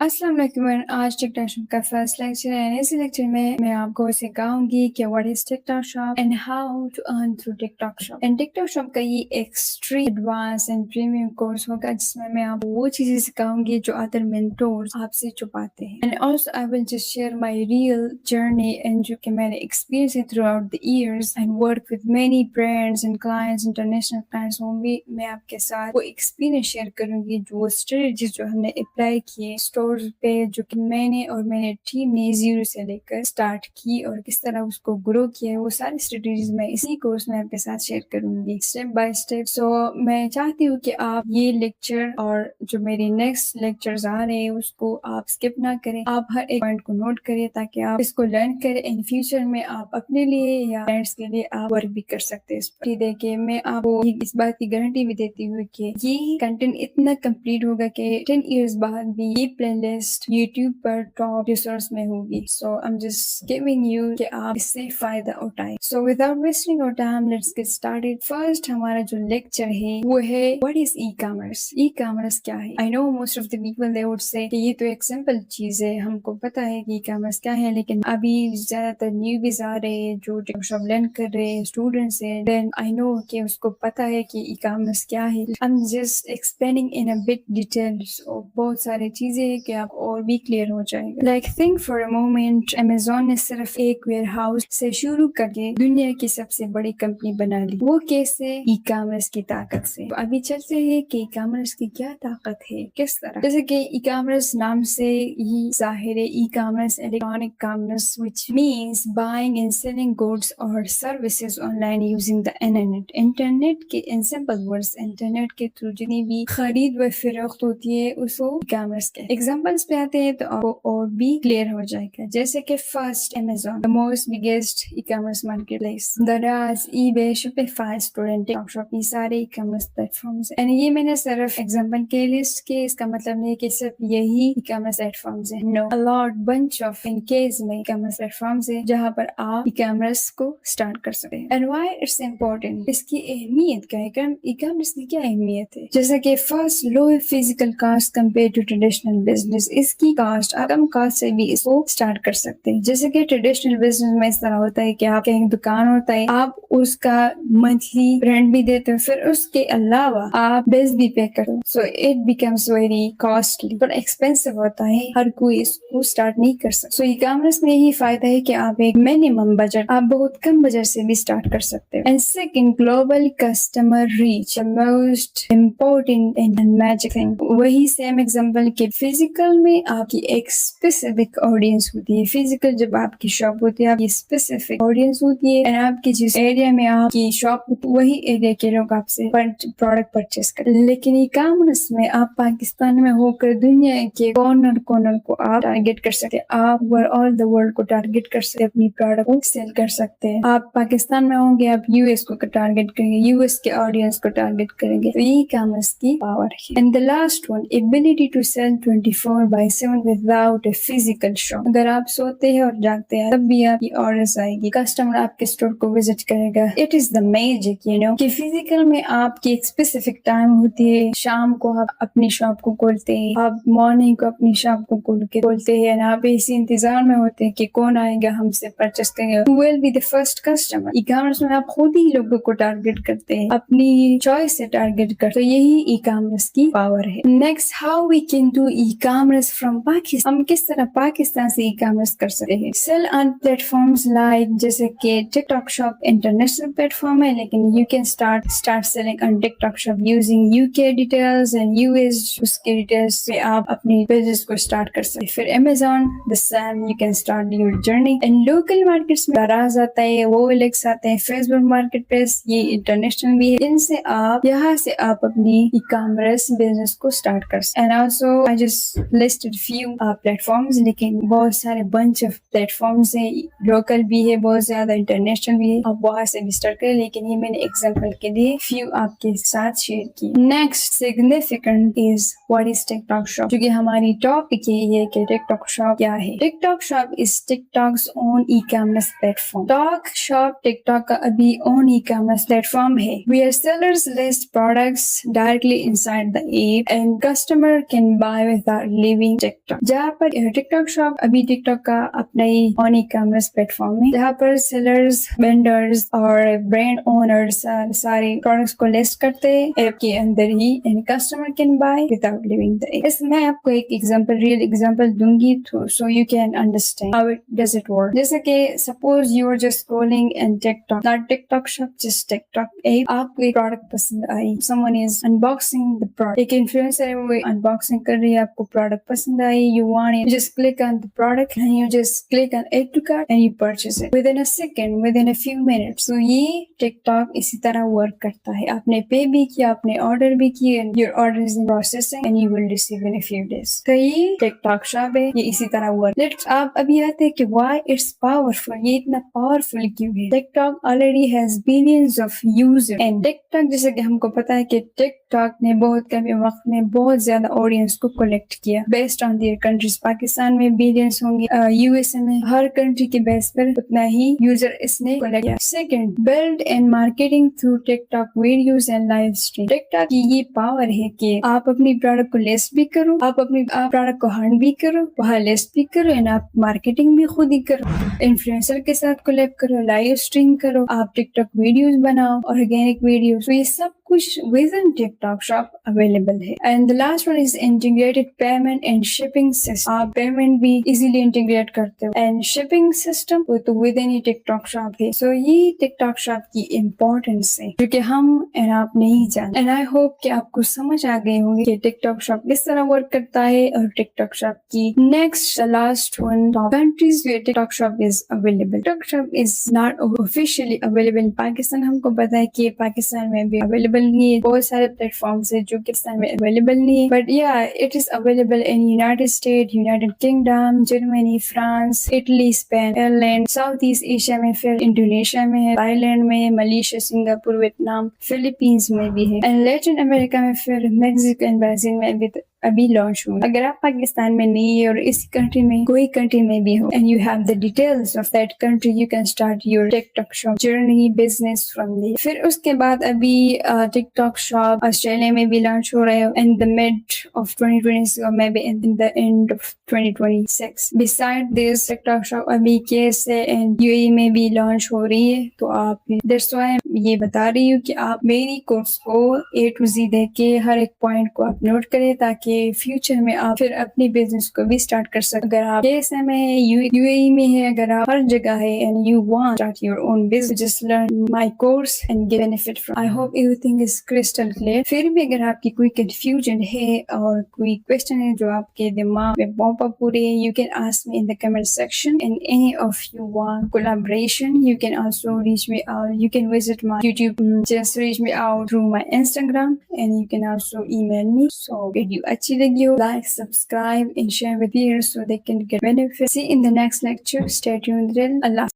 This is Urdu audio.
السلام علیکم، آج ٹک ٹاک شاپ کا فرسٹ لیکچر ہے۔ اس لیکچر میں آپ کو سکھاؤں گی کہ what is TikTok shop and how to earn through TikTok shop. And TikTok shop کا یہ extreme advance and premium course ہوگا جس میں آپ کو وہ چیزیں سکھاؤں گی جو ادر مینٹورز آپ سے چھپاتے ہیں۔ And also I will just share my real journey and جو کہ میں نے experience through out the years and work with many brands and clients, international clients ہوں بھی میں آپ کے ساتھ وہ ایکسپیرینس شیئر کروں گی، جو اسٹریٹجیز جو ہم نے اپلائی کیے پہ، جو کہ میں نے اور میرے ٹیم نے زیرو سے لے کر سٹارٹ کی اور کس طرح اس کو گرو کیا، وہ ساری اسٹریٹجیز میں اسی کورس میں آپ کے ساتھ شیئر کروں گی اسٹیپ بائی اسٹیپ۔ سو میں چاہتی ہوں کہ آپ یہ لیکچر اور جو میری نیکسٹ لیکچرز آ رہے ہیں اس کو آپ اسکپ نہ کریں، آپ ہر ایک پوائنٹ کو نوٹ کریں تاکہ آپ اس کو لرن کریں ان فیوچر میں آپ اپنے لیے یا فرینڈس کے لیے آپ ورک بھی کر سکتے ہیں۔ اس پر دیکھیں، میں آپ کو اس بات کی گارنٹی بھی دیتی ہوں کہ یہ کنٹینٹ اتنا کمپلیٹ ہوگا کہ 10 ایئرز بعد بھی یہ پلے لسٹ یوٹیوب پر ٹاپ ریسورس میں ہوگی۔ سو I'm just giving you کہ آپ اس سے فائدہ اٹھائیں۔ So without wasting our time, let's get started. First ہمارا جو لیکچر ہے وہ ہے what is e-commerce؟ e-commerce کیا ہے؟ I know most of the people they would say کہ یہ تو ایک سمپل چیز ہے، ہم کو پتا ہے کہ e-commerce کیا ہے، لیکن ابھی زیادہ تر نیوز آ رہے ہیں جو ٹک شاپ لرن کر رہے ہیں اسٹوڈنٹس ہیں، then I know کہ اس کو پتا ہے کہ e-commerce کیا ہے۔ I'm just explaining in a bit details اور بہت سارے چیزیں ہیں کہ آپ اور بھی کلیئر ہو جائے گا۔ Like think for a moment، Amazon نے صرف ایک ویئر ہاؤس سے شروع کر کے دنیا کی سب سے بڑی کمپنی بنا لی۔ وہ کیسے؟ ای کامرس کی طاقت سے۔ تو ابھی چلتے ہیں کہ ای کامرس کی کیا طاقت ہے، کس طرح۔ جیسے کہ ای کامرس نام سے ہی ظاہر ہے، e commerce electronic commerce which means buying and selling goods or services online using the internet۔ Internet کے in simple words، انٹرنیٹ کے تھرو جتنی بھی خرید و فروخت ہوتی ہے اس کو ای کامرس کے ایگزامپلس پہ آتے ہیں تو آپ کو اور بھی کلیئر ہو جائے گا۔ جیسے کہ first Amazon، the most biggest e-commerce marketplace، Daraz، eBay، Shopify، Student، tick shop, یہ سارے ای کامرس پلیٹ فارمز ہیں۔ یہ میں نے صرف ایگزامپل کے لسٹ کے، اس کا مطلب نہیں کہ صرف یہی ای کامرس پلیٹ فارمز ہیں، نو، a lot bunch of in case میں ای کامرس پلیٹ فارمز ہیں جہاں پر آپ ای کامرس کو اسٹارٹ کر سکتے ہیں۔ اینڈ وائی اٹس امپورٹنٹ، اس کی اہمیت کیا ہے، ای کامرس کی کیا اہمیت ہے؟ جیسے کہ first, low physical cost compare to traditional business, اس کی کاسٹ کم کاسٹ سے بھی اس کو اسٹارٹ کر سکتے ہیں۔ جیسے کہ ٹریڈیشنل بزنس میں اس طرح ہوتا ہے کہ آپ کا ایک دکان ہوتا ہے، آپ اس کا منتھلی رینٹ بھی دیتے ہو، پھر اس کے علاوہ آپ بلز بھی پے کرو، so it becomes very costly, بڑا ایکسپینسو ہوتا ہے، ہر کوئی اس کو اسٹارٹ نہیں کر سکتا۔ سو ای کامرس میں یہی فائدہ ہے کہ آپ ایک منیمم بجٹ، آپ بہت کم بجٹ سے بھی اسٹارٹ کر سکتے ہو۔ And second, global customer reach, most important and magic thing. وہی سیم ایگزامپل کہ فزیکل میں آپ کی ایک اسپیسیفک آڈینس ہوتی ہے، فزیکل جب آپ کی شاپ ہوتی ہے آپ کی اسپیسیفک آڈینس ہوتی ہے، اور آپ کی جس ایریا میں آپ کی شاپ ہوتی ہے وہی ایریا کے لوگ آپ سے پروڈکٹ پرچیز کرتے ہیں۔ لیکن ای کامرس میں آپ پاکستان میں ہو کر دنیا کے کارنر کو آپ ٹارگیٹ کر سکتے ہیں، آپ آل دا ورلڈ کو ٹارگیٹ کر سکتے ہیں، اپنی پروڈکٹ کو سیل کر سکتے ہیں۔ آپ پاکستان میں ہوں گے، آپ یو ایس کو ٹارگیٹ کریں گے، یو ایس کے آڈینس کو ٹارگیٹ کریں گے، تو ای کامرس کی پاور ہے۔ And the last one, ability to sell 24/7 without a physical shop۔ اگر آپ سوتے ہیں اور جاگتے ہیں تب بھی آپ کی آرڈرز آئے گی، کسٹمر آپ کے اسٹور کو وزٹ کرے گا۔ اٹ از دا میجک کہ فزیکل میں آپ کی ایک اسپیسیفک ٹائم ہوتی ہے، شام کو آپ اپنی شاپ کو کھولتے ہیں، آپ مارننگ کو اپنی شاپ کو کھولتے ہیں، آپ اسی انتظار میں ہوتے ہیں کہ کون آئے گا ہم سے پرچیز کریں گے، who will be the first customer۔ E commerce میں آپ خود ہی لوگوں کو ٹارگیٹ کرتے ہیں، اپنی چوائس سے ٹارگیٹ کرتے ہیں، یہی ای کامرس کی پاور ہے۔ Next, how we can do e commerce from Pakistan, ہم کس طرح پاکستان سے ای کامرس کر سکتے ہیں۔ Sell on platforms like, جیسے کہ TikTok shop international platform ہے، لیکن you can start selling on TikTok shop using U K details and U S, اس کے ڈیٹیلز سے آپ اپنی بزنس کو اسٹارٹ کر سکتے ہیں۔ پھر Amazon, the same, you can start your journey. And local markets میں دراز آتا ہے، وہ لیکس آتے ہیں، فیس بک مارکیٹ پلیس، یہ انٹرنیشنل بھی ہے، ان سے آپ یہاں سے آپ اپنی ای کامرس بزنس کو اسٹارٹ کر سکتے ہیں۔ And also I just listed few platforms, لیکن بہت سارے بنچ آف پلیٹ فارمز ہیں، لوکل بھی ہے بہت زیادہ، انٹرنیشنل بھی ہے، آپ وہاں سے بھی اسٹارٹ کریں، لیکن یہ میں نے ایگزامپل کے لیے فیو آپ کے ساتھ شیئر کی۔ Next significant is what is TikTok shop, کیونکہ ہماری ٹاپک یہ ہے کہ ٹک ٹاک شاپ کیا ہے۔ TikTok shop is TikTok's own e commerce platform. Tok shop TikTok کا ابھی own e commerce platform ہے، where sellers list products directly inside the app and customer can buy without leaving TikTok. جہاں پر TikTok shop ابھی TikTok کا اپنا ہی own e commerce platform ہے جہاں پر سیلرز، وینڈرز اور برانڈ اونرز سارے پروڈکٹس کو لسٹ کرتے ہیں ایپ کے اندر ہی and customer can buy without leaving the app. اس میں آپ کو ایک ریئل ایگزامپل دوں گی so you can understand how it does it work. جیسے کہ suppose you are just scrolling in TikTok, not TikTok shop, just TikTok app. آپ کو ایک پروڈکٹ پسند آئی, someone is unboxing the product. ایک انفلوئنسر ہے وہ unboxing کر رہی ہے, آپ کو پروڈکٹ پسند آئی, you want it, just click on the product and you just click on add to cart and you purchase it within a second, within a few minutes. So یہ TikTok اسی طرح ورک کرتا ہے. آپ نے پے بھی کیا, آپ نے آرڈر بھی کیا, and your order is in processing and you will receive in a few days. تو یہ TikTok shop ہے, یہ اسی طرح ورک. آپ ابھی آتے ہیں کہ why it's powerful, یہ اتنا پاورفل کیوں ہے. TikTok already has billions of users and TikTok جیسے کہ ہم کو پتا ہے کہ TikTok نے بہت کم وقت میں بہت زیادہ آڈینس کو کلیکٹ کیا based on their countries. Pakistan میں بلینس ہوں گے, USA میں, ہر کنٹری کے بیس پر اتنا ہی یوزر اس نے کلیکٹ کیا. Second, build and marketing through TikTok videos and live stream. TikTok کی یہ پاور ہے کہ آپ اپنی پروڈکٹ کو لسٹ بھی کرو, آپ اپنی پروڈکٹ کو ہنٹ بھی کرو, وہاں لسٹ بھی کرو, اینڈ آپ مارکیٹنگ بھی خود ہی کرو, انفلوئنسر کے ساتھ کولیب کرو, لائیو اسٹریم کرو, آپ TikTok ویڈیوز بناؤ, آرگینک ویڈیوز. تو یہ سب کچھ within TikTok shop available ہے. And the last one is integrated payment and shipping system. آپ پیمنٹ بھی easily integrate کرتے ہو and shipping system وہ تو within ہی TikTok shop ہے. So یہ TikTok shop کی importance ہے جو کہ ہم and آپ نہیں جانتے. And I hope کہ آپ کو سمجھ آ گئے ہوں گے کہ TikTok shop کس طرح ورک کرتا ہے. اور TikTok shop کی next the last one countries where TikTok shop is available. TikTok shop is not officially available in Pakistan. ہم کو پتا ہے کہ پاکستان میں بھی available نہیں ہے, بہت سارے پلیٹ فارمس ہیں جو پاکستان میں اویلیبل نہیں ہے. بٹ یا it is available in United State, United Kingdom, Germany, France, Italy, Spain, Ireland, South East Asia میں, پھر انڈونیشیا میں ہے, تھائی لینڈ میں, ملیشیا, سنگاپور, ویتنام, فلپینز میں بھی ہے, اینڈ لیٹن امریکہ میں, پھر میکسیکو اینڈ برازیل میں ابھی لانچ ہوں. اگر آپ پاکستان میں نہیں ہے اور اس کنٹری میں کوئی کنٹری میں بھی ہو and you have the details of that country, you can start your TikTok shop journey business from there. پھر اس کے بعد ابھی TikTok shop آسٹریلیا میں بھی لانچ ہو رہا ہے in the mid of 2026 or maybe in the end of 2026. Beside this TikTok shop ابھی KSA and UAE میں بھی لانچ ہو رہی ہے. تو آپ that's why یہ بتا رہی ہوں کہ آپ میری کورس کو A to Z دیکھ کے ہر ایک پوائنٹ کو آپ نوٹ کریں تاکہ فیوچر میں آپ پھر اپنی بزنس کو بھی اسٹارٹ کر سکیں. اگر آپ KSA میں ہے, UAE میں ہے, اگر آپ ہر جگہ ہے and you want to start your own business, just learn my course and get benefit from. I hope everything is crystal clear. پھر بھی اگر آپ کی کوئی کنفیوژن ہے اور کوئی کویسچن ہے جو آپ کے دماغ میں پاپ اپ ہو رہی ہے, you can ask me in the comment section. And any of you want collaboration, you can also reach me out. You can visit my YouTube, just reach me out through my Instagram, and you can also email me. So video اچھی لگی ہو, like, subscribe and share with peers so they can get benefit. See you in the next lecture. Stay tuned. Allah.